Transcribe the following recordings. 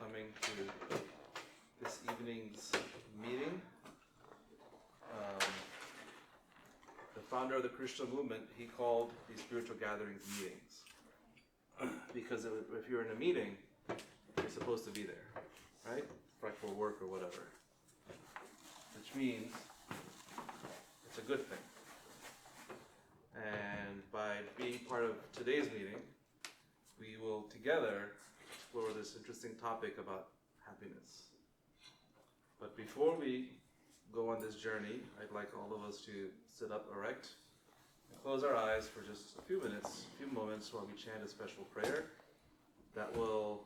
coming to this evening's meeting. The founder of the Krishna movement, he called these spiritual gatherings meetings. Because if you're in a meeting, you're supposed to be there, right? Like for work or whatever. Which means it's a good thing. And by being part of today's meeting, we will together explore this interesting topic about happiness. But before we go on this journey, I'd like all of us to sit up erect and close our eyes for just a few minutes, a few moments while we chant a special prayer that will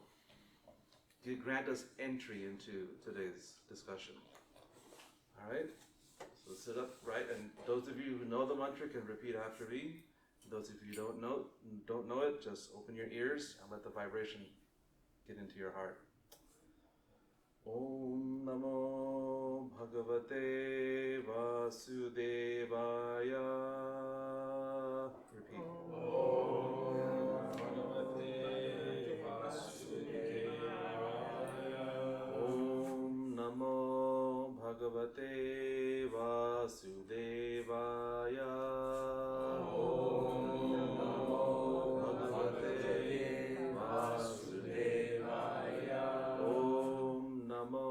grant us entry into today's discussion. All right? So sit up, right? And those of you who know the mantra can repeat after me. Those of you who don't know it, just open your ears and let the vibration get into your heart. Om Namo Bhagavate Vasudevaya. Repeat. Om Bhagavate Vasudevaya. Om Namo Bhagavate Vasudevaya. Om Namo Bhagavate Vasudevaya. Om Namo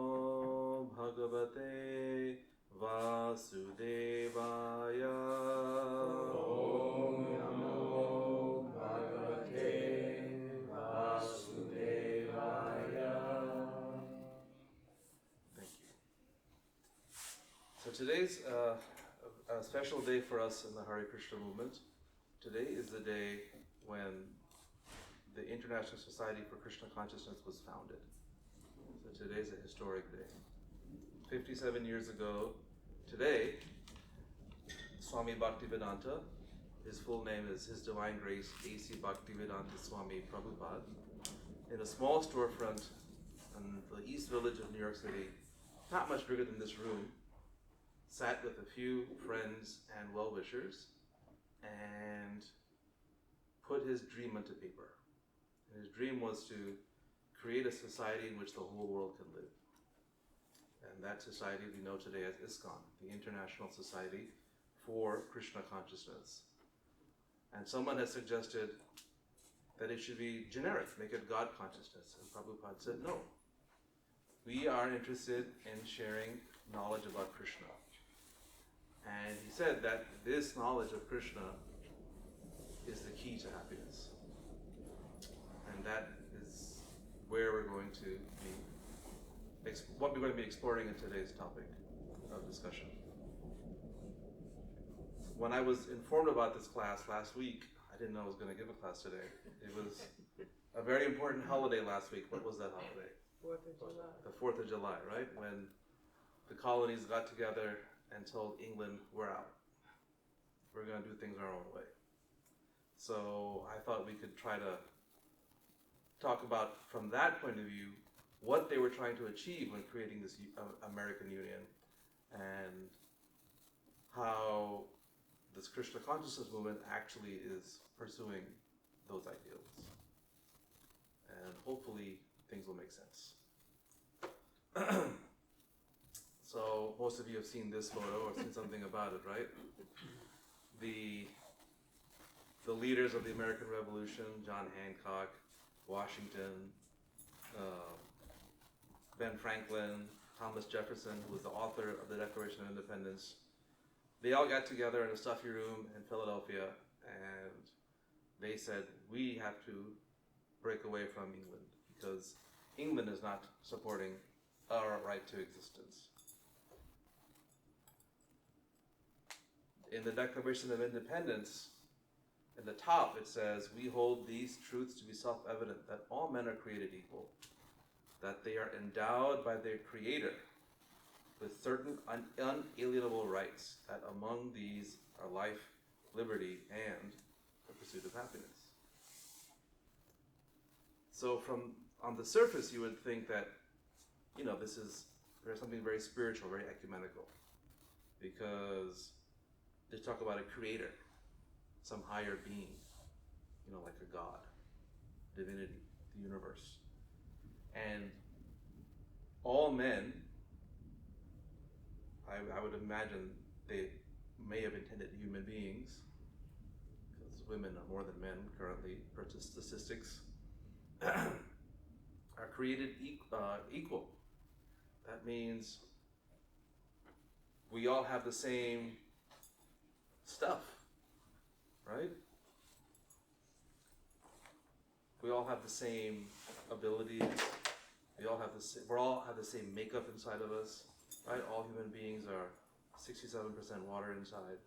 Bhagavate Vasudevaya. Om Namo Bhagavate Vasudevaya. Thank you. So today's a special day for us in the Hare Krishna movement. Today is the day when the International Society for Krishna Consciousness was founded. So today's a historic day. 57 years ago today, Swami Bhaktivedanta, his full name is His Divine Grace A.C. Bhaktivedanta Swami Prabhupada, in a small storefront in the East Village of New York City, not much bigger than this room, sat with a few friends and well-wishers and put his dream onto paper. And his dream was to create a society in which the whole world can live. And that society we know today as ISKCON, the International Society for Krishna Consciousness. And someone has suggested that it should be generic, make it God consciousness. And Prabhupada said, no. We are interested in sharing knowledge about Krishna. And he said that this knowledge of Krishna is the key to happiness. And that is where we're going to be, what we're going to be exploring in today's topic of discussion. When I was informed about this class last week, I didn't know I was going to give a class today. It was a very important holiday last week. What was that holiday? 4th of July. The 4th of July, right? When the colonies got together and told England, we're out. We're going to do things our own way. So I thought we could try to talk about, from that point of view, what they were trying to achieve when creating this American Union and how this Krishna consciousness movement actually is pursuing those ideals. And hopefully things will make sense. So most of you have seen this photo or seen something about it, right? The leaders of the American Revolution, John Hancock, Washington, Ben Franklin, Thomas Jefferson, who was the author of the Declaration of Independence, they all got together in a stuffy room in Philadelphia and they said, we have to break away from England because England is not supporting our right to existence. In the Declaration of Independence, in the top it says, we hold these truths to be self-evident, that all men are created equal, that they are endowed by their Creator with certain unalienable rights, that among these are life, liberty, and the pursuit of happiness. So on the surface you would think that, there's something very spiritual, very ecumenical, because they talk about a creator, some higher being, like a God, divinity, the universe. And all men, I would imagine they may have intended human beings, because women are more than men currently, per statistics, are created equal. That means we all have the same stuff, right? We all have the same abilities. We all have the same makeup inside of us, right? All human beings are 67% water inside.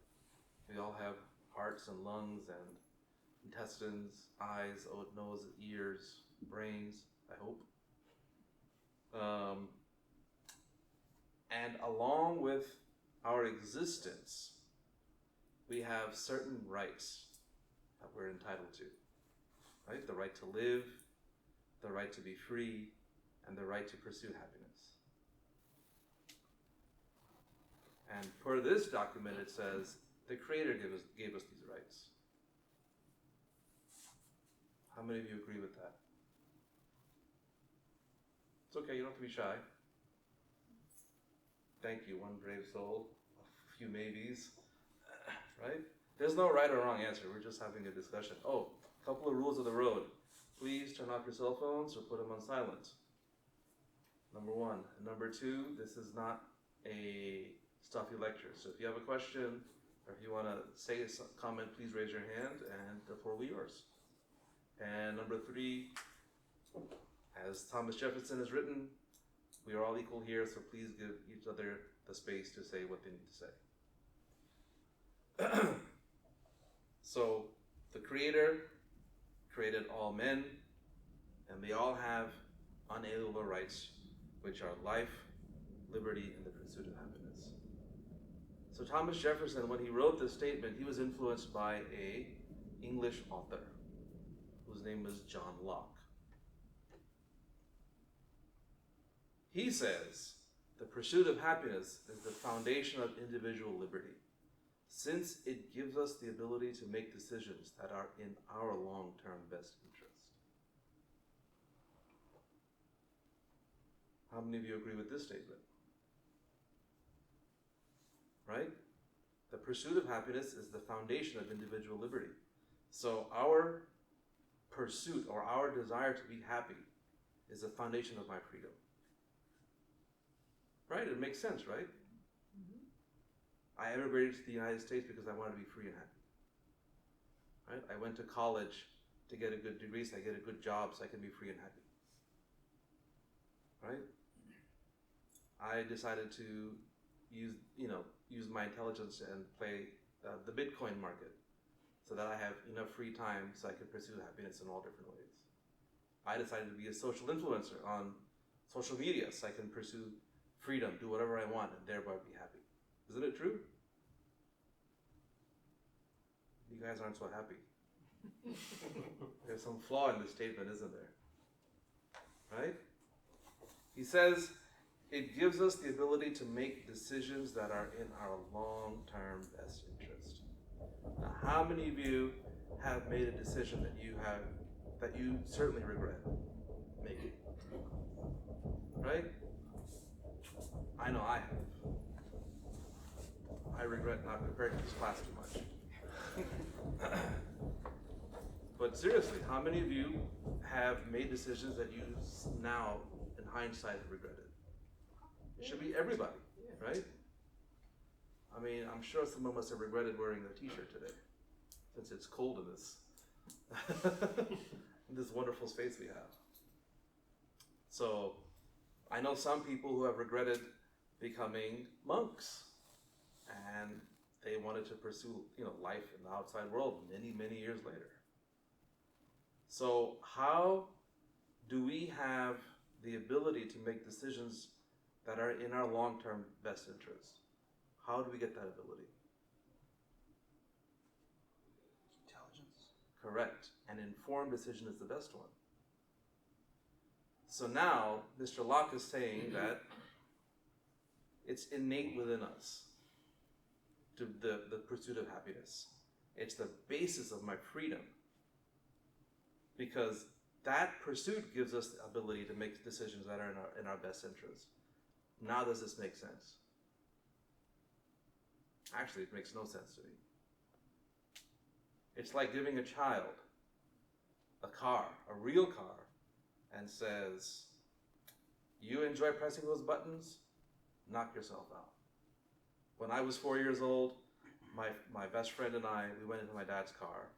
We all have hearts and lungs and intestines, eyes, nose, ears, brains, I hope. And along with our existence, we have certain rights that we're entitled to, right? The right to live, the right to be free, and the right to pursue happiness. And per this document, it says the Creator gave us these rights. How many of you agree with that? It's okay, you don't have to be shy. Thank you, one brave soul, a few maybes, right? There's no right or wrong answer, we're just having a discussion. Oh, a couple of rules of the road. Please turn off your cell phones or put them on silent. Number one. And number two, this is not a stuffy lecture. So if you have a question, or if you want to say a comment, please raise your hand, and the floor will be yours. And number three, as Thomas Jefferson has written, we are all equal here, so please give each other the space to say what they need to say. So, the Creator created all men, and they all have unalienable rights, which are life, liberty, and the pursuit of happiness. So Thomas Jefferson, when he wrote this statement, he was influenced by an English author whose name was John Locke. He says, the pursuit of happiness is the foundation of individual liberty, since it gives us the ability to make decisions that are in our long-term best interest. How many of you agree with this statement? Right? The pursuit of happiness is the foundation of individual liberty. So our pursuit or our desire to be happy is the foundation of my freedom. Right? It makes sense, right? Mm-hmm. I emigrated to the United States because I wanted to be free and happy. Right? I went to college to get a good degree so I get a good job so I can be free and happy. Right? I decided to use my intelligence and play the Bitcoin market so that I have enough free time so I can pursue happiness in all different ways. I decided to be a social influencer on social media so I can pursue freedom, do whatever I want, and thereby be happy. Isn't it true? You guys aren't so happy. There's some flaw in this statement, isn't there? Right? He says, it gives us the ability to make decisions that are in our long-term best interest. Now, how many of you have made a decision that you certainly regret making? Right? I know I have. I regret not preparing for this class too much. But seriously, how many of you have made decisions that you now, in hindsight, have regretted? It should be everybody, right? I mean, I'm sure some of us have regretted wearing a t-shirt today, since it's cold in this, in this wonderful space we have. So, I know some people who have regretted becoming monks, and they wanted to pursue, life in the outside world many, many years later. So, how do we have the ability to make decisions that are in our long-term best interest? How do we get that ability? Intelligence. Correct. An informed decision is the best one. So now, Mr. Locke is saying that it's innate within us, to the pursuit of happiness. It's the basis of my freedom. Because that pursuit gives us the ability to make decisions that are in our best interest. Now does this make sense? Actually, it makes no sense to me. It's like giving a child a car, a real car, and says, you enjoy pressing those buttons? Knock yourself out. When I was 4 years old, my best friend and I, we went into my dad's car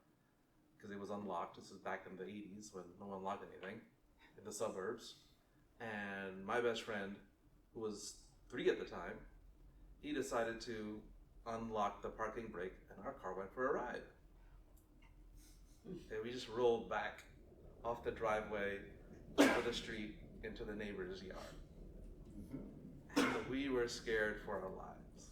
because it was unlocked. This was back in the 80s when no one locked anything in the suburbs. And my best friend, who was 3 at the time, he decided to unlock the parking brake and our car went for a ride. And we just rolled back off the driveway, over the street, into the neighbor's yard. And we were scared for our lives.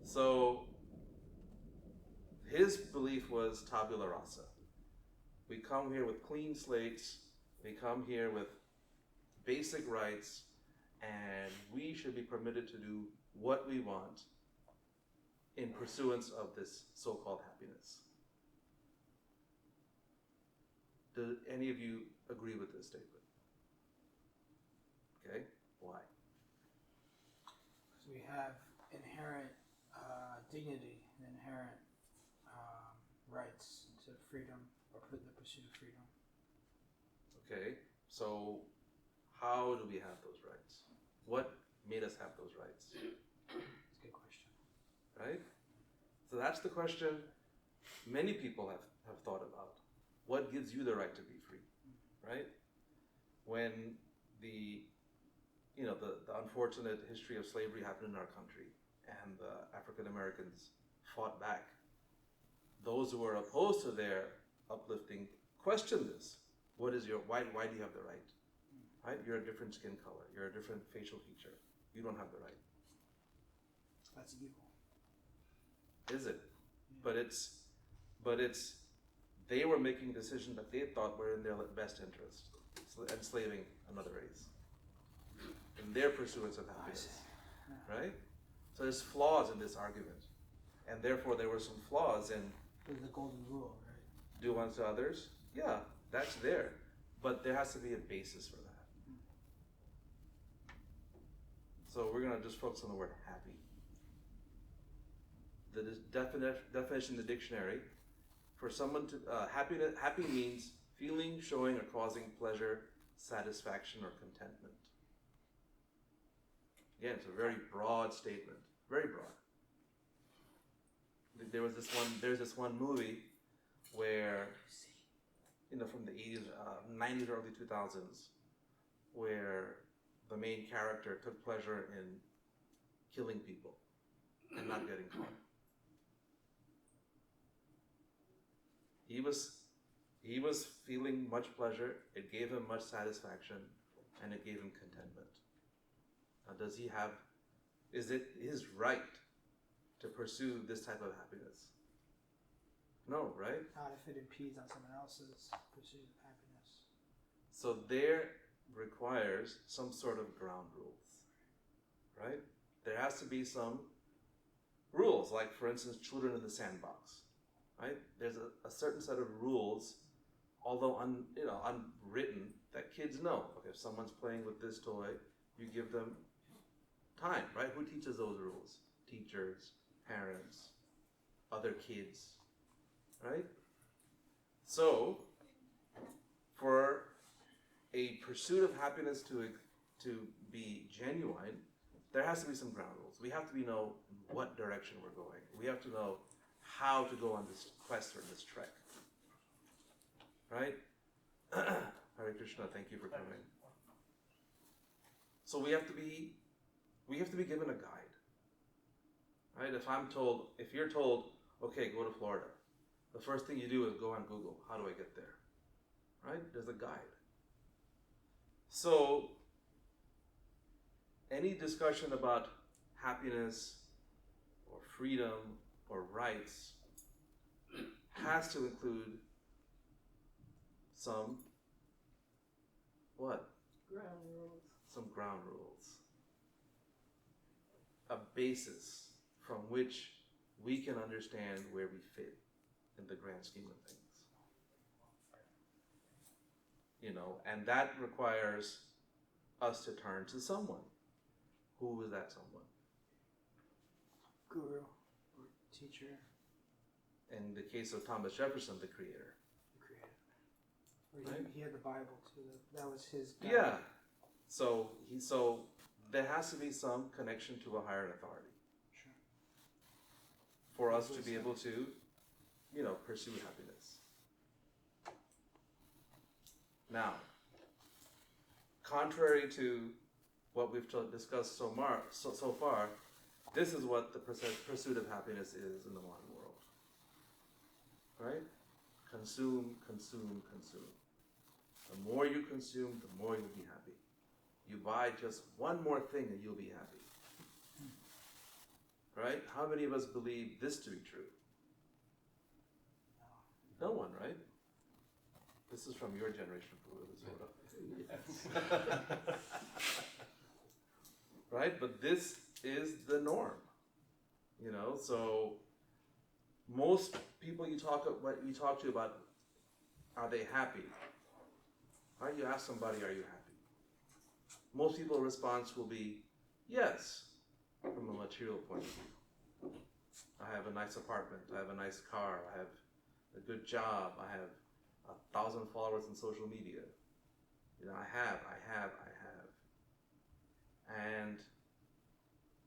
So his belief was tabula rasa. We come here with clean slates, we come here with basic rights, and we should be permitted to do what we want in pursuance of this so-called happiness. Do any of you agree with this statement? Okay, why? Because we have inherent dignity and inherent rights to freedom, or the pursuit of freedom. Okay, so how do we have those rights? What made us have those rights? That's a good question. Right? So that's the question many people have thought about. What gives you the right to be free? Right? When the unfortunate history of slavery happened in our country and the African Americans fought back, those who were opposed to their uplifting questioned this. Why do you have the right? Right? You're a different skin color. You're a different facial feature. You don't have the right. That's evil. Is it? But it's they were making decisions that they thought were in their best interest, enslaving another race in their pursuance of happiness. Right? So there's flaws in this argument, and therefore there were some flaws in The golden rule, right? do unto others. Yeah, that's there, but there has to be a basis for that. So we're gonna just focus on the word happy. The definition in the dictionary for someone to happy means feeling, showing, or causing pleasure, satisfaction, or contentment. Again, it's a very broad statement, very broad. There's this one movie where, from the 80s, 90s, early 2000s, where the main character took pleasure in killing people and not getting caught. He was feeling much pleasure, it gave him much satisfaction, and it gave him contentment. Now, is it his right to pursue this type of happiness? No, right? Not if it impedes on someone else's pursuit of happiness. So there requires some sort of ground rules, right? There has to be some rules, like for instance, children in the sandbox, right? There's a certain set of rules, although unwritten, that kids know. Okay, if someone's playing with this toy, you give them time, right? Who teaches those rules? Teachers, parents, other kids, right? So, for a pursuit of happiness to be genuine, there has to be some ground rules. We have to know what direction we're going. We have to know how to go on this quest or this trek, right? Hare Krishna, thank you for coming. So we have to be given a guide, right? If you're told, okay, go to Florida, the first thing you do is go on Google. How do I get there? Right? There's a guide. So any discussion about happiness or freedom or rights has to include some what? Ground rules. Some ground rules. A basis from which we can understand where we fit in the grand scheme of things. And that requires us to turn to someone. Who is that someone? Guru or teacher. In the case of Thomas Jefferson, the creator. The creator. Or Right? he had the Bible too. That was his guide. Yeah. So there has to be some connection to a higher authority. Sure. For us to be able to, pursue happiness. Now, contrary to what we've discussed so far, this is what the pursuit of happiness is in the modern world. Right? Consume, consume, consume. The more you consume, the more you'll be happy. You buy just one more thing and you'll be happy. Right? How many of us believe this to be true? No one, right? This is from your generation, right? But this is the norm. So most people you talk to about, are they happy? Right? You ask somebody, are you happy? Most people's response will be, yes, from a material point of view. I have a nice apartment, I have a nice car, I have a good job, I have 1,000 followers on social media. I have. And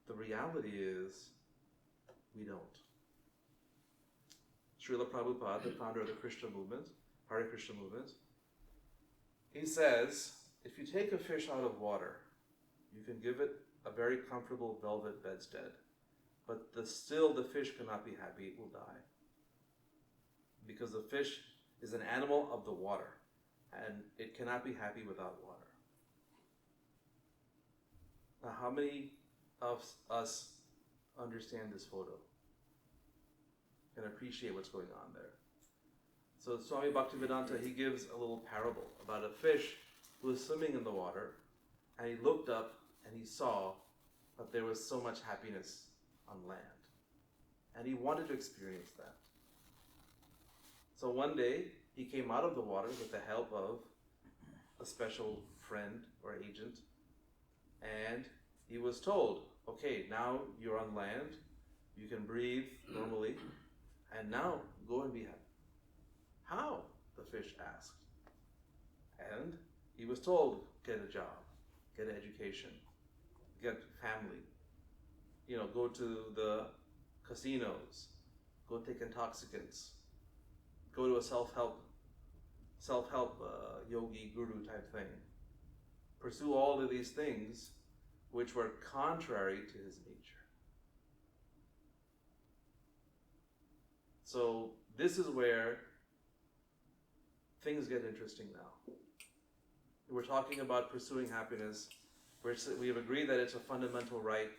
the reality is, we don't. Srila Prabhupada, the founder of the Krishna movement, Hare Krishna movement, he says, if you take a fish out of water, you can give it a very comfortable velvet bedstead, but still the fish cannot be happy, it will die. Because the fish is an animal of the water, and it cannot be happy without water. Now, how many of us understand this photo? Can appreciate what's going on there? So Swami Bhaktivedanta, he gives a little parable about a fish who was swimming in the water, and he looked up and he saw that there was so much happiness on land. And he wanted to experience that. So one day, he came out of the water with the help of a special friend or agent, and he was told, okay, now you're on land, you can breathe normally, and now go and be happy. How? The fish asked. And he was told, get a job, get an education, get family, go to the casinos, go take intoxicants, go to a self-help yogi guru type thing. Pursue all of these things which were contrary to his nature. So this is where things get interesting now. We're talking about pursuing happiness. We have agreed that it's a fundamental right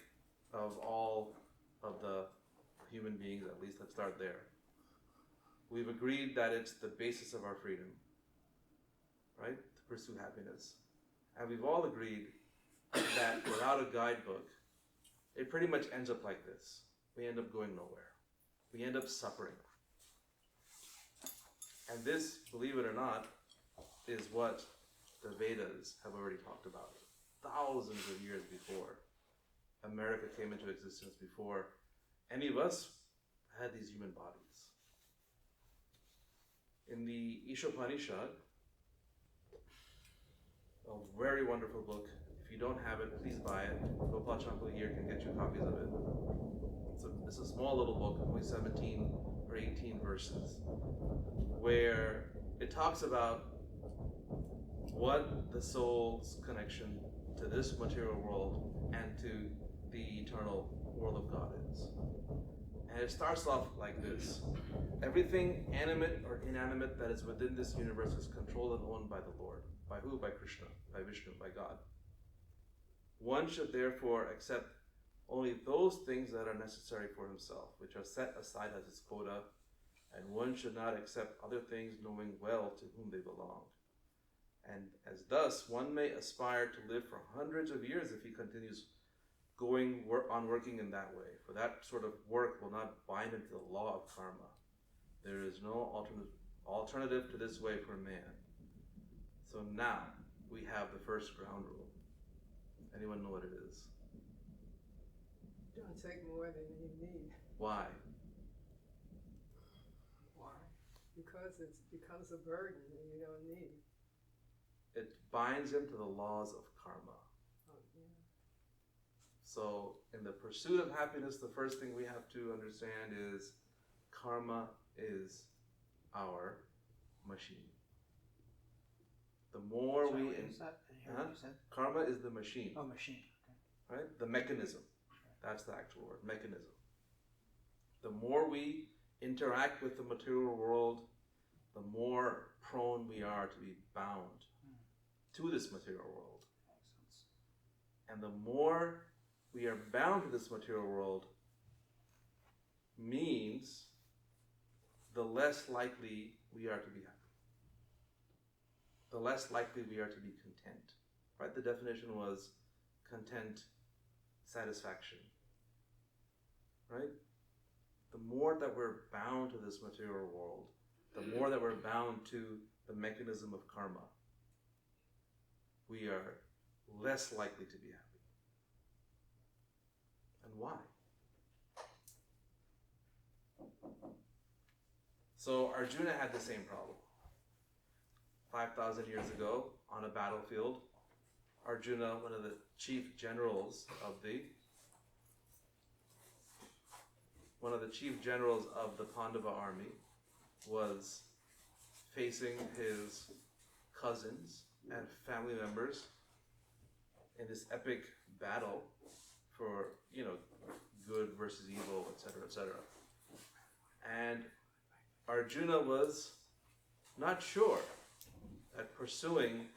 of all of the human beings, at least let's start there. We've agreed that it's the basis of our freedom, right? To pursue happiness. And we've all agreed that without a guidebook, it pretty much ends up like this. We end up going nowhere. We end up suffering. And this, believe it or not, is what the Vedas have already talked about. Thousands of years before America came into existence, before any of us had these human bodies. In the Ishopanishad, a very wonderful book. If you don't have it, please buy it. Gopal Champal here can get you copies of it. It's a small little book, only 17 or 18 verses, where it talks about what the soul's connection to this material world and to the eternal world of God is. And it starts off like this. Everything animate or inanimate that is within this universe is controlled and owned by the Lord. By who? By Krishna, by Vishnu, by God. One should therefore accept only those things that are necessary for himself, which are set aside as his quota, and one should not accept other things knowing well to whom they belong. And as thus, one may aspire to live for hundreds of years if he continues working in that way. For that sort of work will not bind into the law of karma. There is no alternative to this way for man. So now we have the first ground rule. Anyone know what it is? Don't take more than you need. Why? Why? Because it becomes a burden that you don't need. It binds him to the laws of karma. Oh, yeah. So in the pursuit of happiness, the first thing we have to understand is karma is our machine. The more Sorry, we... what is that? I didn't hear what you said. Karma is the machine. Oh, machine. Okay. Right? The mechanism. That's the actual word, mechanism. The more we interact with the material world, the more prone we are to be bound to this material world. Makes sense. And the more we are bound to this material world means the less likely we are to be happy. The less likely we are to be content. Right? The definition was content, satisfaction. Right? The more that we're bound to this material world, the more that we're bound to the mechanism of karma, we are less likely to be happy. And why? So Arjuna had the same problem. 5,000 years ago, on a battlefield, Arjuna, one of the chief generals of the Pandava army, was facing his cousins and family members in this epic battle for, good versus evil, etc., etc. And Arjuna was not sure that pursuing,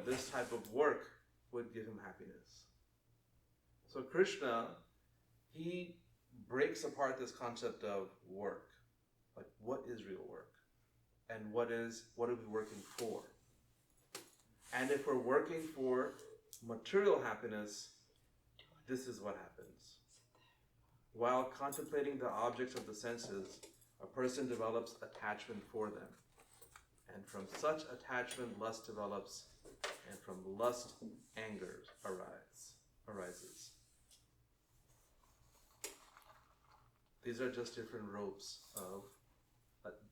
this type of work would give him happiness. So Krishna, he breaks apart this concept of work. Like, what is real work? And what are we working for? And if we're working for material happiness, this is what happens. While contemplating the objects of the senses, a person develops attachment for them. And from such attachment, lust develops, and from lust, anger arises. These are just different ropes of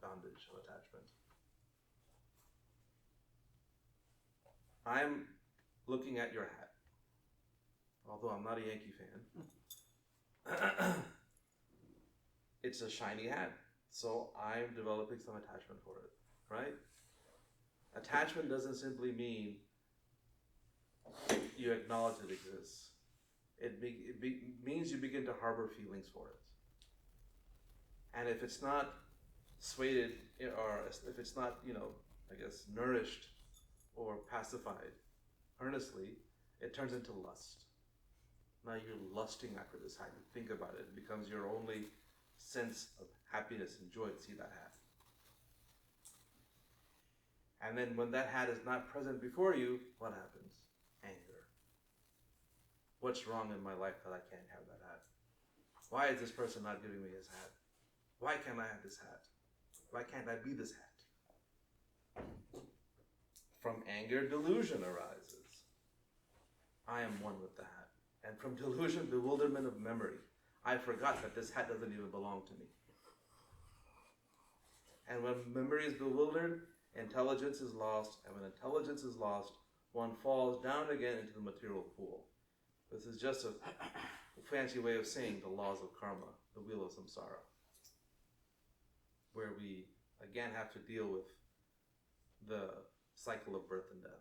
bondage, of attachment. I'm looking at your hat, although I'm not a Yankee fan. It's a shiny hat, so I'm developing some attachment for it, right? Attachment doesn't simply mean you acknowledge it exists. It means you begin to harbor feelings for it. And if it's not swayed, or if it's not, nourished or pacified earnestly, it turns into lust. Now you're lusting after this hat. You think about it. It becomes your only sense of happiness and joy to see that hat. And then when that hat is not present before you, what happens? Anger. What's wrong in my life that I can't have that hat? Why is this person not giving me his hat? Why can't I have this hat? Why can't I be this hat? From anger, delusion arises. I am one with the hat. And from delusion, bewilderment of memory. I forgot that this hat doesn't even belong to me. And when memory is bewildered, intelligence is lost. And when intelligence is lost, one falls down again into the material pool. This is just a fancy way of saying the laws of karma, the wheel of samsara, where we again have to deal with the cycle of birth and death.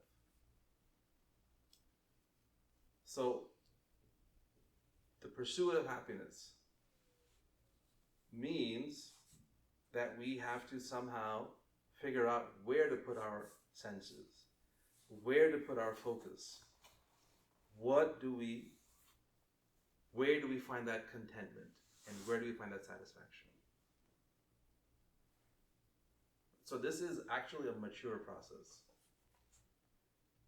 So, the pursuit of happiness means that we have to somehow figure out where to put our senses, where to put our focus. Where do we find that contentment, and where do we find that satisfaction? So this is actually a mature process.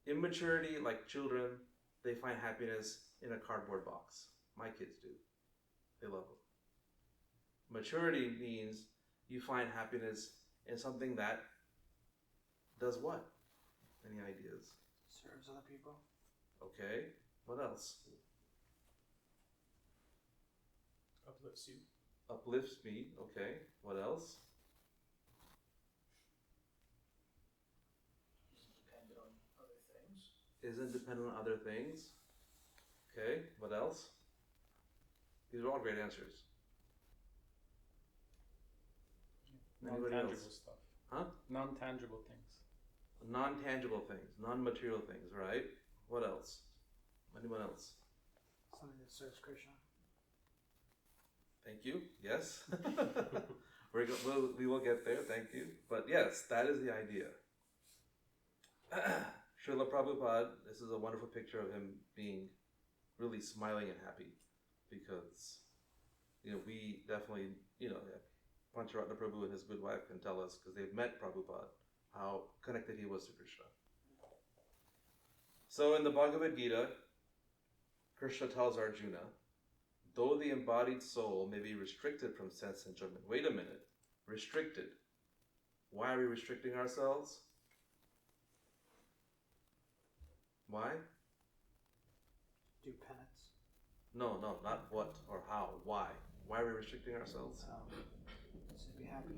Immaturity, like children, they find happiness in a cardboard box. My kids do. They love them. Maturity means you find happiness in something that does what? Any ideas? Serves other people. Okay. What else? Uplifts you. Uplifts me. Okay. What else? Dependent on other things. Isn't dependent on other things. Okay. What else? These are all great answers. Anybody Non-tangible else? stuff. Huh? Non-tangible things. Non-tangible things, non-material things, right? What else? Anyone else? Something that serves Krishna. Thank you. Yes. We will get there. Thank you. But yes, that is the idea. Srila Prabhupada, this is a wonderful picture of him being really smiling and happy because, we definitely, Pancharatna Prabhu and his good wife can tell us because they've met Prabhupada how connected he was to Krishna. So in the Bhagavad Gita, Krishna tells Arjuna, though the embodied soul may be restricted from sense enjoyment. Wait a minute. Restricted. Why are we restricting ourselves? Why? Do penance. No, not what or how. Why? Why are we restricting ourselves? To be happy.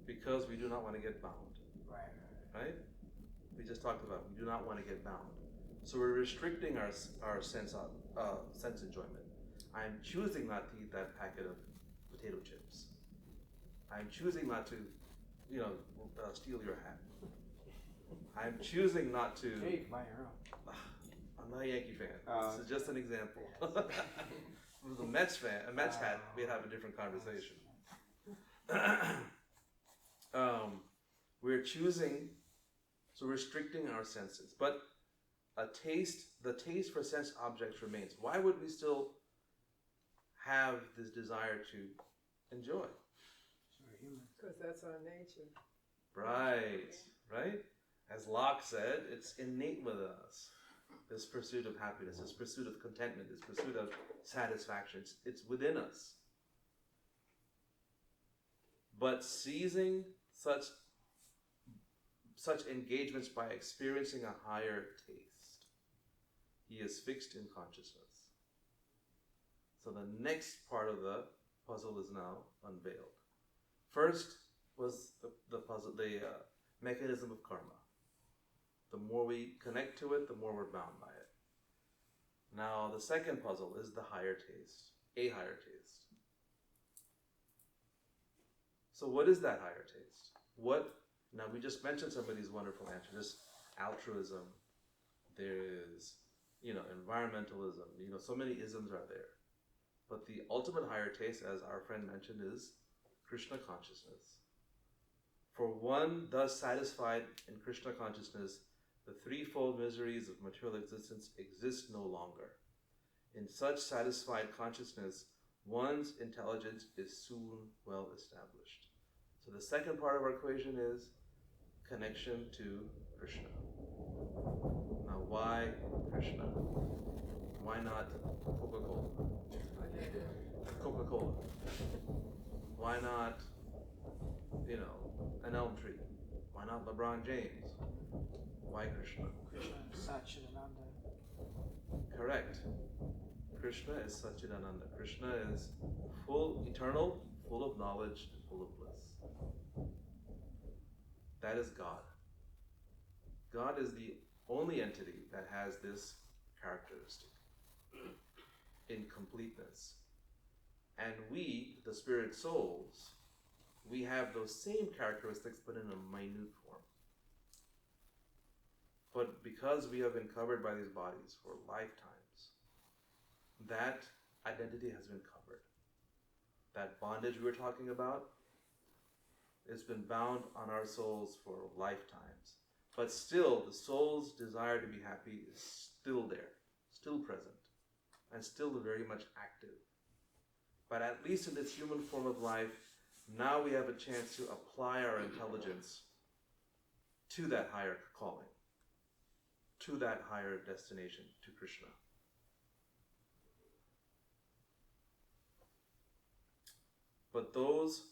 Because we do not want to get bound. Right. Right? We just talked about we do not want to get bound. So we're restricting our sense enjoyment. I'm choosing not to eat that packet of potato chips. I'm choosing not to, steal your hat. I'm choosing not to. Hey, you can buy your own. I'm not a Yankee fan. This is just an example. If I was a Mets hat, we'd have a different conversation. We're choosing, so restricting our senses. But the taste for sense objects remains. Why would we still have this desire to enjoy? So we're human. Because that's our nature. Right? As Locke said, it's innate with us. This pursuit of happiness, this pursuit of contentment, this pursuit of satisfaction, it's within us. But seizing such engagements by experiencing a higher taste, he is fixed in consciousness. So the next part of the puzzle is now unveiled. First was the puzzle, the mechanism of karma. The more we connect to it, the more we're bound by it. Now the second puzzle is the higher taste, a higher taste. So what is that higher taste? Now we just mentioned some of these wonderful answers. There's altruism, there is, environmentalism, so many isms are there. But the ultimate higher taste, as our friend mentioned, is Krishna consciousness. For one thus satisfied in Krishna consciousness, the threefold miseries of material existence exist no longer. In such satisfied consciousness, one's intelligence is soon well established. So the second part of our equation is connection to Krishna. Now why Krishna? Why not Coca-Cola? Coca-Cola. Why not, an elm tree? Why not LeBron James? Why Krishna? Krishna is Satchidananda. Correct. Krishna is Satchidananda. Krishna is eternal, full of knowledge, full of bliss. That is God. God is the only entity that has this characteristic in completeness. And we, the spirit souls, we have those same characteristics but in a minute form. But because we have been covered by these bodies for lifetimes, that identity has been covered. That bondage we were talking about, it's been bound on our souls for lifetimes. But still, the soul's desire to be happy is still there, still present, and still very much active. But at least in this human form of life, now we have a chance to apply our intelligence to that higher calling, to that higher destination, to Krishna. But those,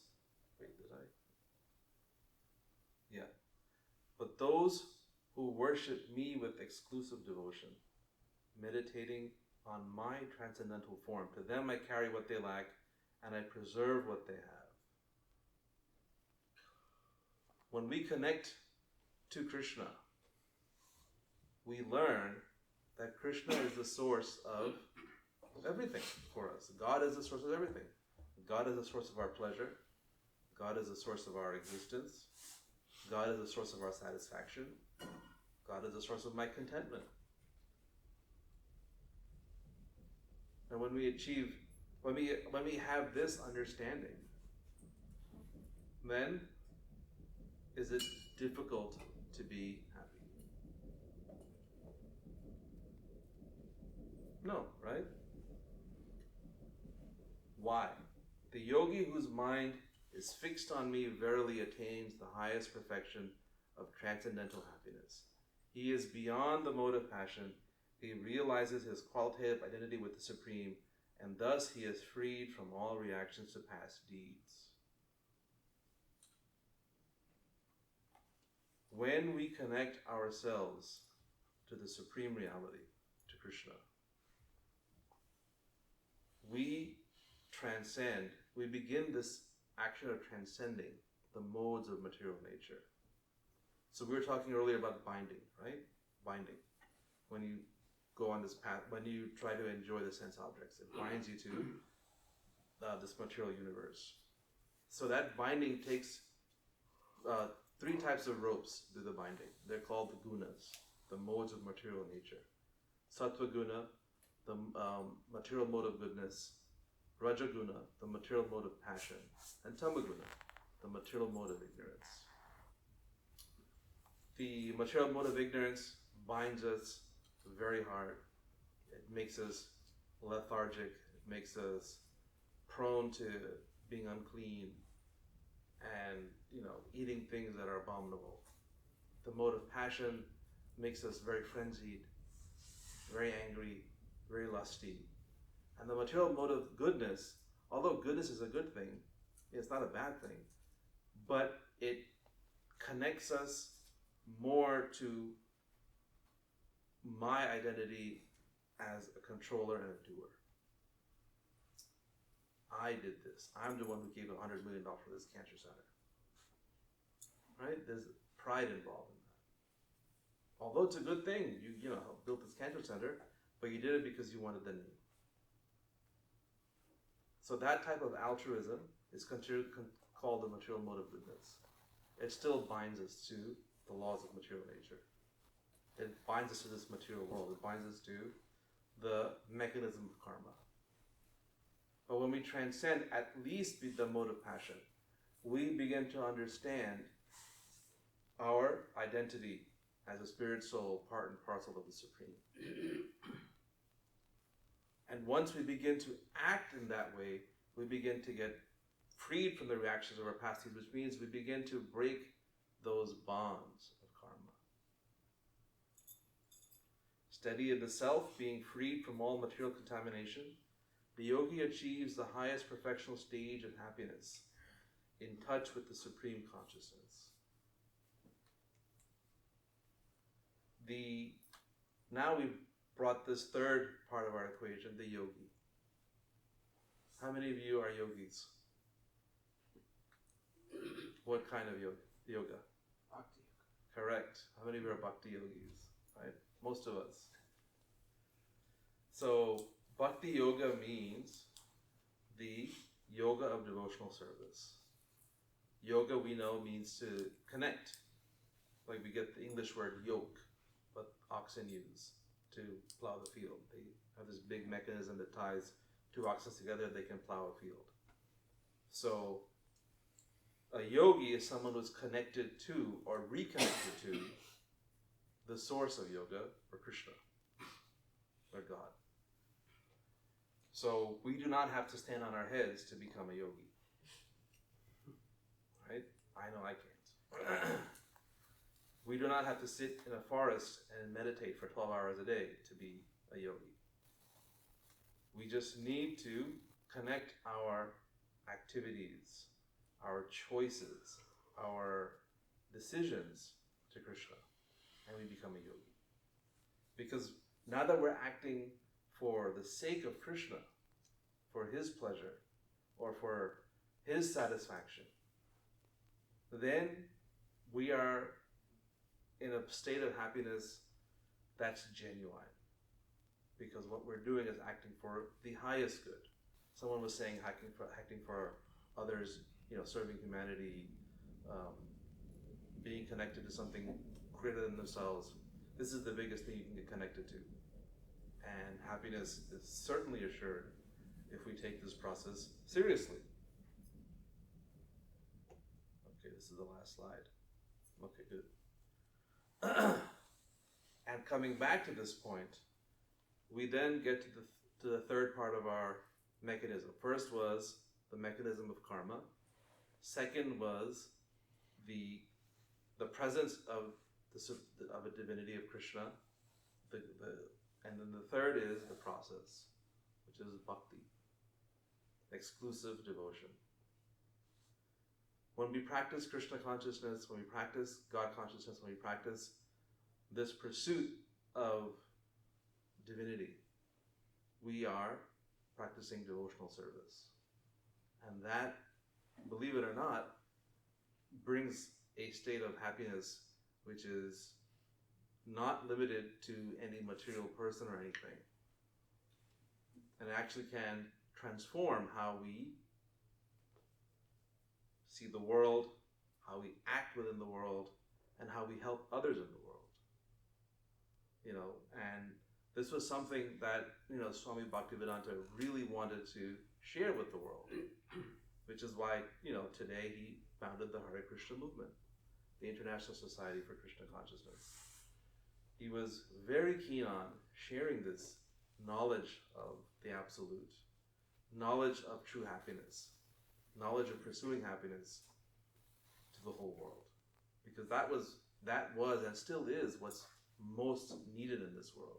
But those who worship me with exclusive devotion, meditating on my transcendental form, to them I carry what they lack, and I preserve what they have. When we connect to Krishna, we learn that Krishna is the source of everything for us. God is the source of everything. God is the source of our pleasure. God is the source of our existence. God is the source of our satisfaction. God is the source of my contentment. And when we have this understanding, then is it difficult to be happy? No, right? Why? The yogi whose mind is fixed on me verily attains the highest perfection of transcendental happiness. He is beyond the mode of passion. He realizes his qualitative identity with the Supreme, and thus he is freed from all reactions to past deeds. When we connect ourselves to the Supreme Reality, to Krishna, we begin this action of transcending the modes of material nature. So we were talking earlier about binding, right? Binding. When you go on this path, when you try to enjoy the sense objects, it binds you to this material universe. So that binding takes three types of ropes to the binding. They're called the gunas, the modes of material nature. Sattva guna, the material mode of goodness. Rajaguna, the material mode of passion. And Tamaguna, the material mode of ignorance. The material mode of ignorance binds us very hard. It makes us lethargic. It makes us prone to being unclean and, eating things that are abominable. The mode of passion makes us very frenzied, very angry, very lusty. And the material mode of goodness, although goodness is a good thing, it's not a bad thing, but it connects us more to my identity as a controller and a doer. I did this. I'm the one who gave $100 million for this cancer center. Right? There's pride involved in that. Although it's a good thing, you built this cancer center, but you did it because you wanted the name. So that type of altruism is called the material mode of goodness. It still binds us to the laws of material nature. It binds us to this material world. It binds us to the mechanism of karma. But when we transcend at least the mode of passion, we begin to understand our identity as a spirit soul, part and parcel of the Supreme. And once we begin to act in that way, we begin to get freed from the reactions of our past deeds, which means we begin to break those bonds of karma. Steady in the self, being freed from all material contamination, the yogi achieves the highest perfectional stage of happiness, in touch with the Supreme Consciousness. Now we've brought this third part of our equation, the yogi. How many of you are yogis? What kind of yoga? Bhakti. Correct. How many of you are bhakti yogis? Right? Most of us. So, bhakti yoga means the yoga of devotional service. Yoga, we know, means to connect. Like we get the English word yoke, what oxen use to plow the field. They have this big mechanism that ties two oxen together, they can plow a field. So a yogi is someone who's connected to or reconnected to the source of yoga, or Krishna, or God. So we do not have to stand on our heads to become a yogi. Right? I know I can't. We do not have to sit in a forest and meditate for 12 hours a day to be a yogi. We just need to connect our activities, our choices, our decisions to Krishna, and we become a yogi. Because now that we're acting for the sake of Krishna, for his pleasure, or for his satisfaction, then we are in a state of happiness that's genuine. Because what we're doing is acting for the highest good. Someone was saying acting for others, serving humanity, being connected to something greater than themselves. This is the biggest thing you can get connected to. And happiness is certainly assured if we take this process seriously. Okay, this is the last slide. Okay, good. And coming back to this point, we then get to the third part of our mechanism. First was the mechanism of karma. Second was the presence of a divinity of Krishna. And then the third is the process, which is bhakti, exclusive devotion. When we practice Krishna consciousness, when we practice God consciousness, when we practice this pursuit of divinity, we are practicing devotional service. And that, believe it or not, brings a state of happiness which is not limited to any material person or anything. And it actually can transform how we see the world, how we act within the world, and how we help others in the world. And this was something that, Swami Bhaktivedanta really wanted to share with the world, which is why, today he founded the Hare Krishna movement, the International Society for Krishna Consciousness. He was very keen on sharing this knowledge of the Absolute, knowledge of true happiness, knowledge of pursuing happiness to the whole world. Because that was and still is what's most needed in this world.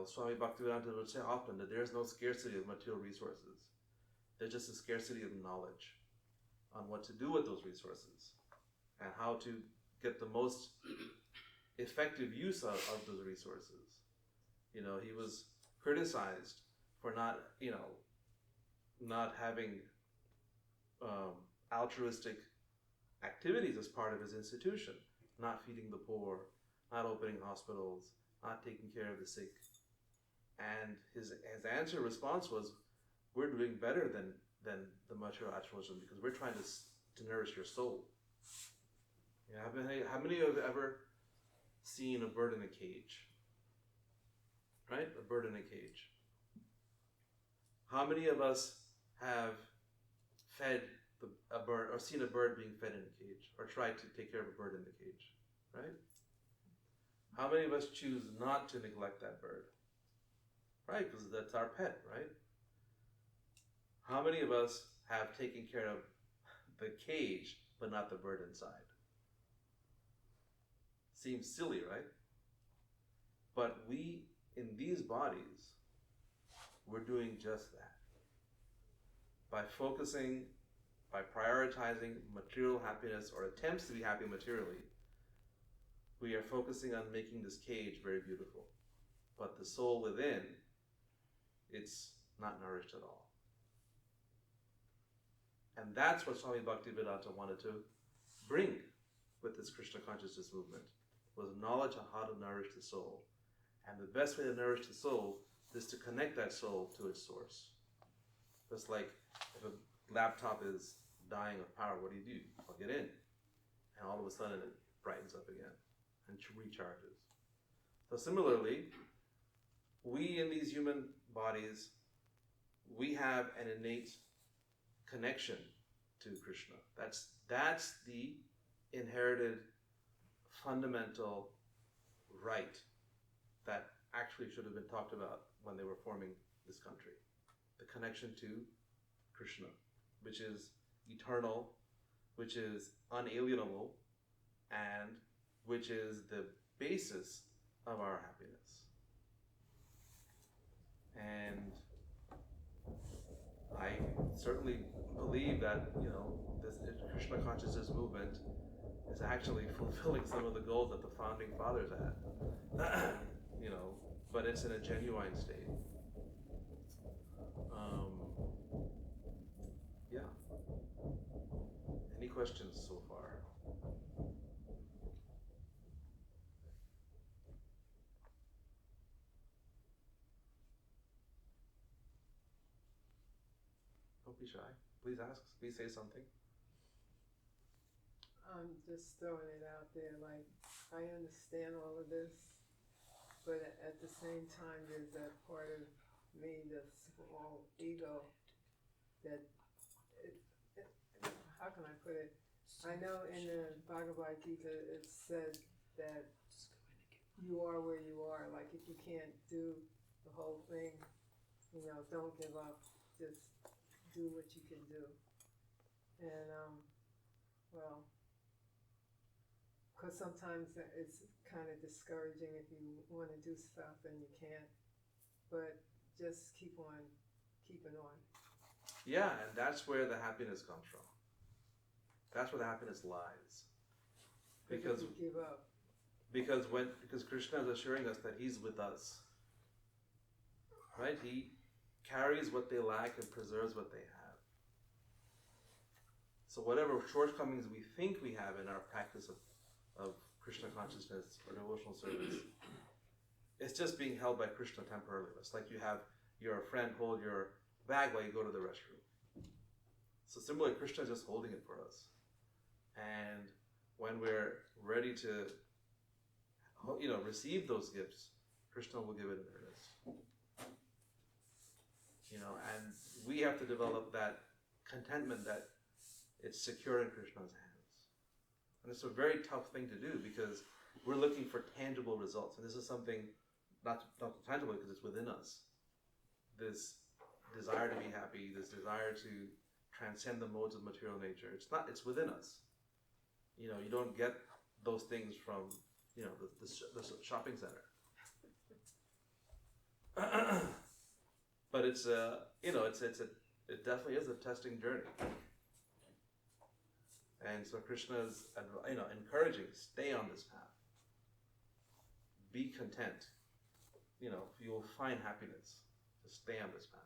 Swami Bhaktivedanta would say often that there's no scarcity of material resources. There's just a scarcity of knowledge on what to do with those resources and how to get the most effective use of those resources. He was criticized for not having altruistic activities as part of his institution, not feeding the poor, not opening hospitals, not taking care of the sick. And his response was, we're doing better than the material altruism because we're trying to nourish your soul. How many of you have ever seen a bird in a cage? Right? A bird in a cage. How many of us have fed a bird or seen a bird being fed in a cage or tried to take care of a bird in the cage? Right? How many of us choose not to neglect that bird? Right? Because that's our pet, right? How many of us have taken care of the cage but not the bird inside? Seems silly, right? But we, in these bodies, we're doing just that. By focusing, by prioritizing material happiness or attempts to be happy materially, we are focusing on making this cage very beautiful. But the soul within, it's not nourished at all. And that's what Swami Bhaktivedanta wanted to bring with this Krishna consciousness movement, was knowledge on how to nourish the soul. And the best way to nourish the soul is to connect that soul to its source. Just like if a laptop is dying of power, what do? Plug it in. And all of a sudden it brightens up again and recharges. So similarly, we in these human bodies, we have an innate connection to Krishna. That's the inherited fundamental right that actually should have been talked about when they were forming this country. The connection to Krishna, which is eternal, which is unalienable, and which is the basis of our happiness. And I certainly believe that, this Krishna consciousness movement is actually fulfilling some of the goals that the founding fathers had. But it's in a genuine state. Yeah. Any questions so far? Don't be shy. Please ask. Please say something. I'm just throwing it out there, like, I understand all of this, but at the same time, there's that part of me, the small ego, that, how can I put it? I know in the Bhagavad Gita it said that you are where you are, like if you can't do the whole thing, don't give up, just do what you can do. And, because sometimes it's kind of discouraging if you want to do stuff and you can't, but just keep on keeping on. Yeah, and that's where the happiness comes from. That's where the happiness lies. Because if you give up. Because Krishna is assuring us that He's with us. Right? He carries what they lack and preserves what they have. So whatever shortcomings we think we have in our practice of Krishna consciousness or devotional service, it's just being held by Krishna temporarily. It's like you have your friend hold your bag while you go to the restroom. So similarly, Krishna is just holding it for us. And when we're ready to receive those gifts, Krishna will give it in earnest. And we have to develop that contentment that it's secure in Krishna's hands. And it's a very tough thing to do because we're looking for tangible results. And this is something not tangible because it's within us. This desire to be happy, this desire to transcend the modes of material nature. It's within us. You don't get those things from, the shopping center. But it definitely is a testing journey. And so Krishna is, encouraging, stay on this path. Be content. You will find happiness. Just stay on this path.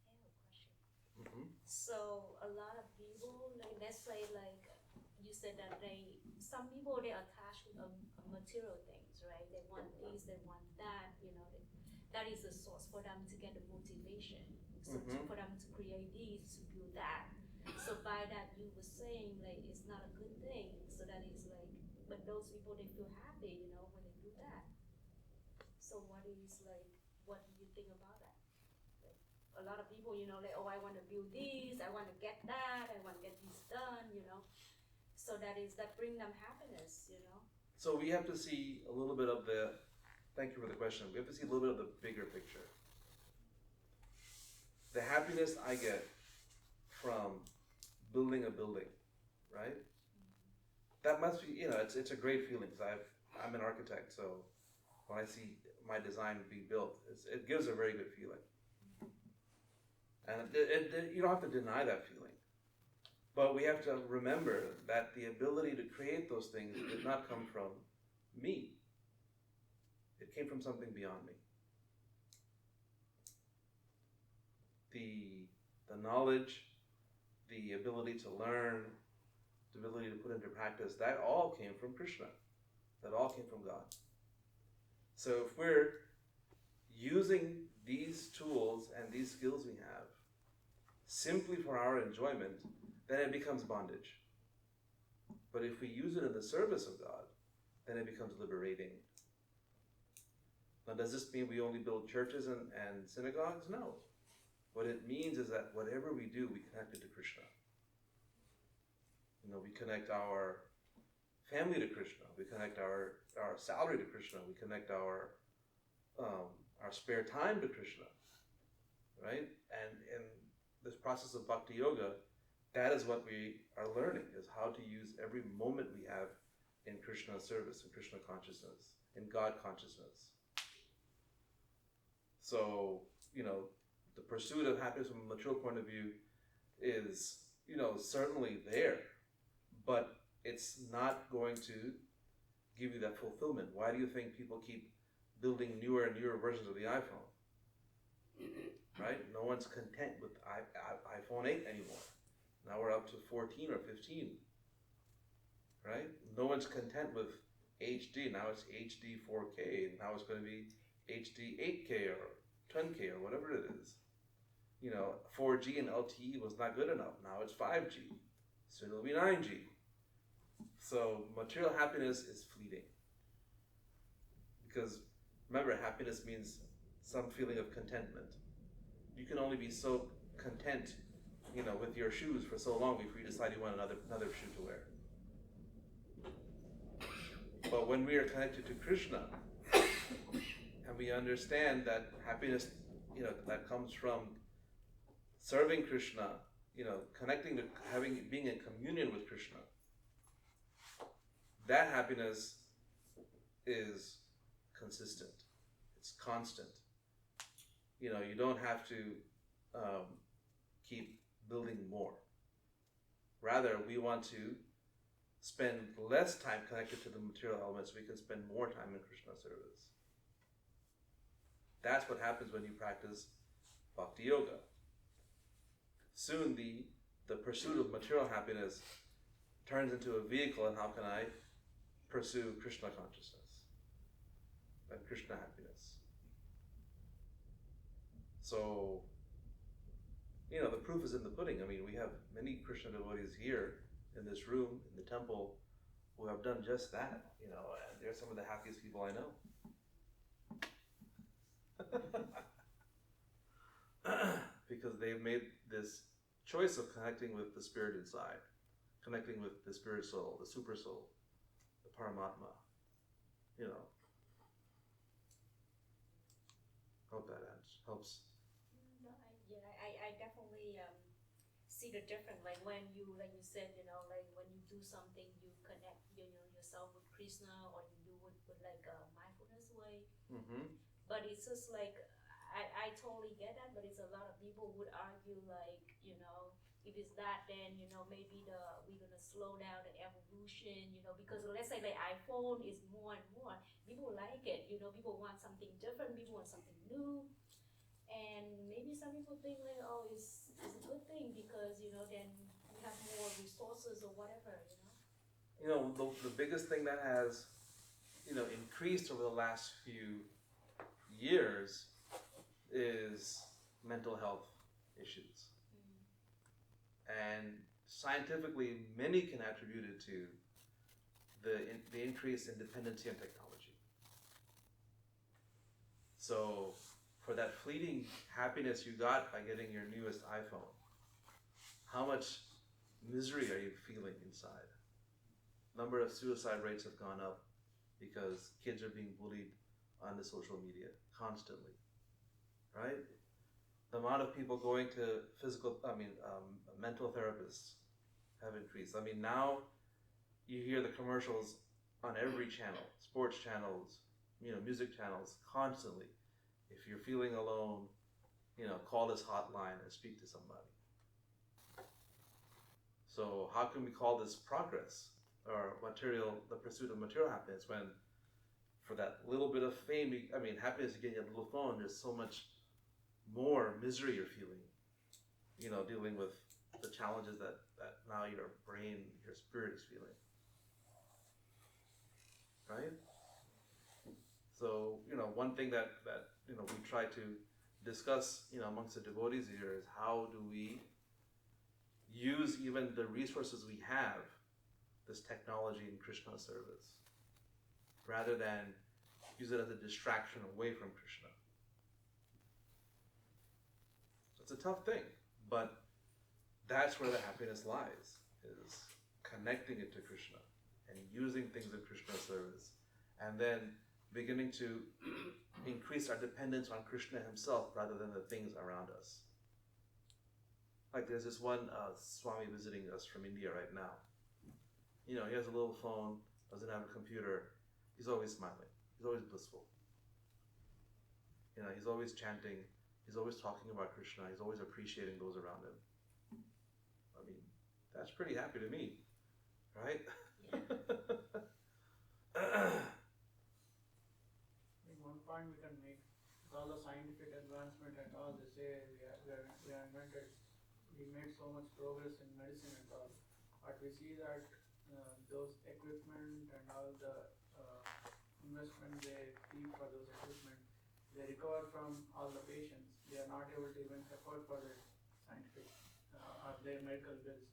I have a question. Mm-hmm. So a lot of people, let's say, you said that some people they attach with material things, right? They want this, they want that. That is the source for them to get the motivation. So for them to create this, to build that. So by that, you were saying it's not a good thing. So that is but those people they feel happy, when they do that. So what do you think about that? A lot of people, I want to build this, I want to get that, I want to get this done, So that bring them happiness, So we have to see a little bit of thank you for the question. We have to see a little bit of the bigger picture. The happiness I get from building a building, right? That must be, it's a great feeling because I'm an architect, so when I see my design being built, it gives a very good feeling. And you don't have to deny that feeling. But we have to remember that the ability to create those things did not come from me. It came from something beyond me. The knowledge, the ability to learn, the ability to put into practice, that all came from Krishna. That all came from God. So if we're using these tools and these skills we have simply for our enjoyment, then it becomes bondage. But if we use it in the service of God, then it becomes liberating. Now, does this mean we only build churches and synagogues? No. What it means is that whatever we do, we connect it to Krishna. We connect our family to Krishna. We connect our salary to Krishna. We connect our spare time to Krishna, right? And in this process of Bhakti Yoga, that is what we are learning, is how to use every moment we have in Krishna service, in Krishna consciousness, in God consciousness. So, the pursuit of happiness from a material point of view is, certainly there, but it's not going to give you that fulfillment. Why do you think people keep building newer and newer versions of the iPhone? Right? No one's content with iPhone 8 anymore. Now we're up to 14 or 15. Right? No one's content with HD. Now it's HD 4K. Now it's going to be HD 8K or 10K or whatever it is. 4G and LTE was not good enough. Now it's 5G. Soon it'll be 9G. So material happiness is fleeting. Because remember, happiness means some feeling of contentment. You can only be so content, with your shoes for so long before you decide you want another shoe to wear. But when we are connected to Krishna, and we understand that happiness, that comes from serving Krishna, connecting to being in communion with Krishna, that happiness is consistent. It's constant. You don't have to keep building more. Rather, we want to spend less time connected to the material elements so we can spend more time in Krishna service. That's what happens when you practice Bhakti Yoga. Soon the pursuit of material happiness turns into a vehicle, and how can I pursue Krishna consciousness and Krishna happiness? So, the proof is in the pudding. I mean, we have many Krishna devotees here in this room, in the temple, who have done just that, and they're some of the happiest people I know. Because they've made this choice of connecting with the spirit inside, connecting with the spirit soul, the super soul, the Paramatma. Hope that helps. No, I definitely see the difference. Like when you said, like when you do something, you connect, yourself with Krishna, or you do it with like a mindfulness way. Mm-hmm. But it's just like, I totally get that, but it's a lot of people would argue like, if it's that, then, maybe we're gonna slow down the evolution, because let's say the iPhone is more and more, people like it, people want something different, people want something new. And maybe some people think like, oh, it's a good thing because, then we have more resources or whatever, The biggest thing that has, increased over the last few years is mental health issues. And scientifically, many can attribute it to the increase in dependency on technology. So, for that fleeting happiness you got by getting your newest iPhone, how much misery are you feeling inside? Number of suicide rates have gone up because kids are being bullied on the social media constantly, right? The amount of people going to mental therapists have increased. Now you hear the commercials on every channel, sports channels, music channels, constantly. If you're feeling alone, call this hotline and speak to somebody. So how can we call this progress or the pursuit of material happiness when for that little bit of fame, happiness is getting a little phone, there's so much more misery you're feeling, dealing with the challenges that now your brain, your spirit is feeling. Right? So, one thing that we try to discuss, amongst the devotees here is how do we use even the resources we have, this technology in Krishna service, rather than use it as a distraction away from Krishna. It's a tough thing, but that's where the happiness lies, is connecting it to Krishna and using things in Krishna service, and then beginning to increase our dependence on Krishna himself rather than the things around us. Like there's this one Swami visiting us from India right now. You know, he has a little phone, doesn't have a computer. He's always smiling. He's always blissful. You know, he's always chanting. He's always talking about Krishna. He's always appreciating those around him. I mean, that's pretty happy to me, right? Yeah. I think one point we can make with all the scientific advancement and all, they say we made so much progress in medicine and all, but we see that those equipment and all the investment they keep for those equipment, they recover from all the patients. They are not able to even afford for their scientific or their medical bills,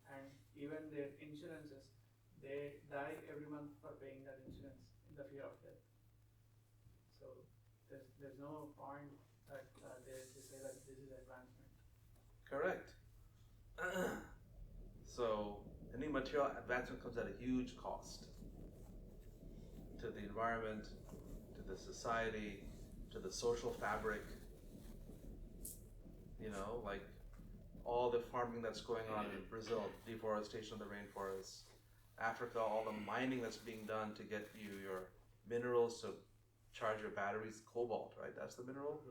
and even their insurances, they die every month for paying that insurance in the fear of death. So there's no point that they say that this is advancement. Correct. So any material advancement comes at a huge cost to the environment, to the society, to the social fabric. You know, like all the farming that's going on in Brazil, deforestation of the rainforests, Africa, all the mining that's being done to get you your minerals to charge your batteries, cobalt, right? That's the mineral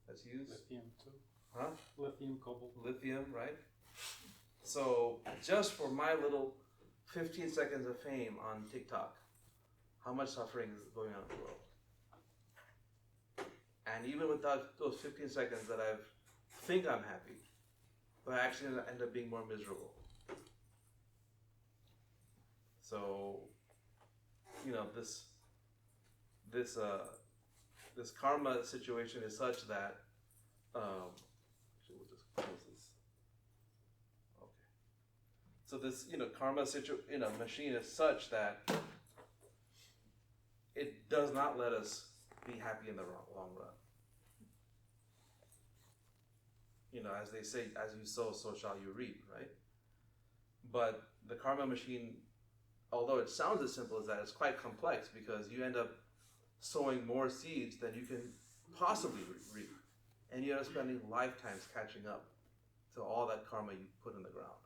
that's used. Lithium too. Huh? Lithium, cobalt. Lithium, right? So just for my little 15 seconds of fame on TikTok, how much suffering is going on in the world? And even without those 15 seconds that I think I'm happy, but I actually end up being more miserable. So, you know, this karma situation is such that, actually we'll just close this. Okay. So this, karma machine is such that it does not let us be happy in the long run. You know, as they say, as you sow, so shall you reap, right? But the karma machine, although it sounds as simple as that, it's quite complex because you end up sowing more seeds than you can possibly reap. And you end up spending lifetimes catching up to all that karma you put in the ground.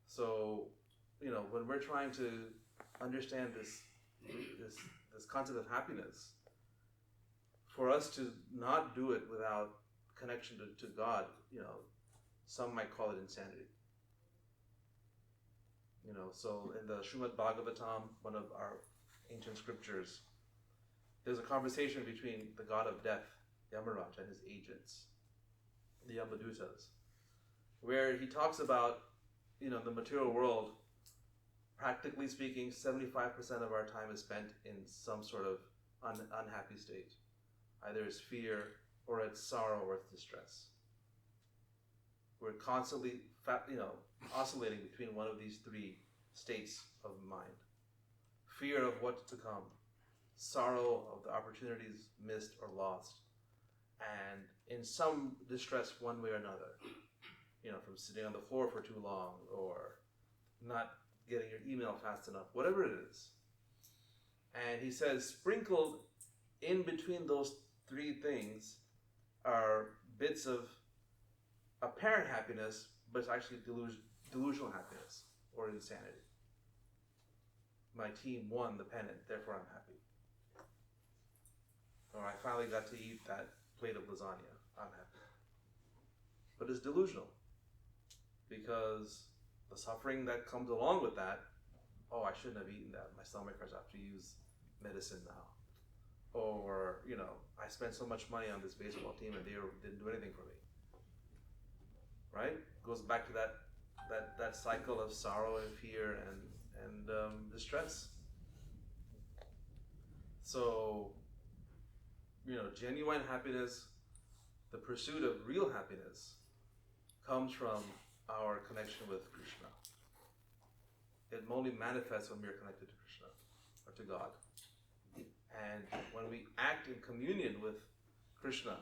So, when we're trying to understand this concept of happiness, for us to not do it without connection to God, some might call it insanity. So in the Srimad Bhagavatam, one of our ancient scriptures, there's a conversation between the god of death, Yamaraj, and his agents, the Yamadutas, where he talks about, the material world, practically speaking, 75% of our time is spent in some sort of unhappy state. Either it's fear, or it's sorrow, or it's distress. We're constantly, oscillating between one of these three states of mind. Fear of what's to come, sorrow of the opportunities missed or lost, and in some distress one way or another. From sitting on the floor for too long, or not getting your email fast enough, whatever it is. And he says, sprinkled in between those three things are bits of apparent happiness, but it's actually delusional happiness or insanity. My team won the pennant, therefore I'm happy. Or I finally got to eat that plate of lasagna, I'm happy. But it's delusional, because the suffering that comes along with that, I shouldn't have eaten that, my stomach hurts, I have to use medicine now. Or, I spent so much money on this baseball team and they didn't do anything for me. Right? Goes back to that cycle of sorrow and fear and distress. So, genuine happiness, the pursuit of real happiness, comes from our connection with Krishna. It only manifests when we are connected to Krishna or to God. And when we act in communion with Krishna,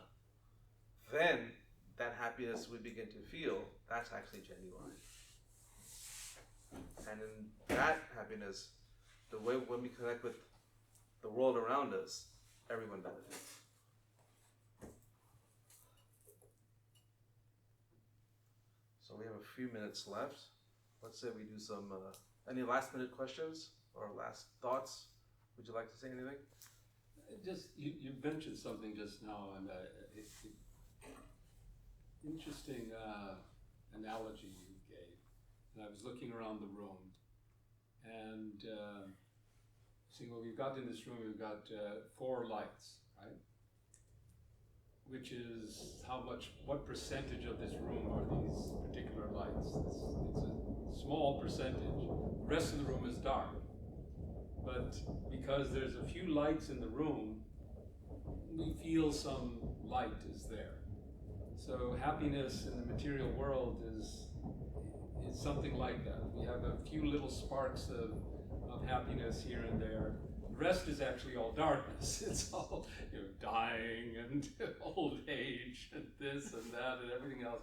then that happiness we begin to feel, that's actually genuine. And in that happiness, the way when we connect with the world around us, everyone benefits. So we have a few minutes left. Let's say we do some, any last minute questions or last thoughts? Would you like to say anything? Just, you mentioned something just now, and interesting analogy you gave. And I was looking around the room, and saying, well, we've got in this room, we've got 4 lights, right? Which is what percentage of this room are these particular lights? It's a small percentage. The rest of the room is dark. But because there's a few lights in the room, we feel some light is there. So happiness in the material world is something like that. We have a few little sparks of happiness here and there. The rest is actually all darkness. It's all, dying and old age and this and that and everything else.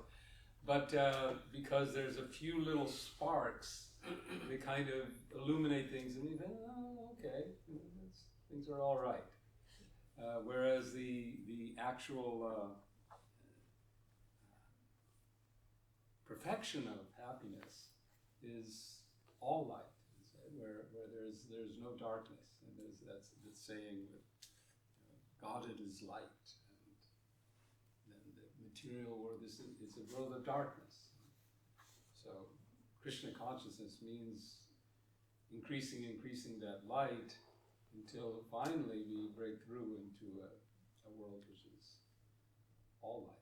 But because there's a few little sparks, they kind of illuminate things, and you think, oh, okay, things are all right. Whereas the actual perfection of happiness is all light, where there's no darkness, and that's the saying that God it is light, and then the material world is a world of darkness. So Krishna consciousness means increasing that light until finally we break through into a world which is all light.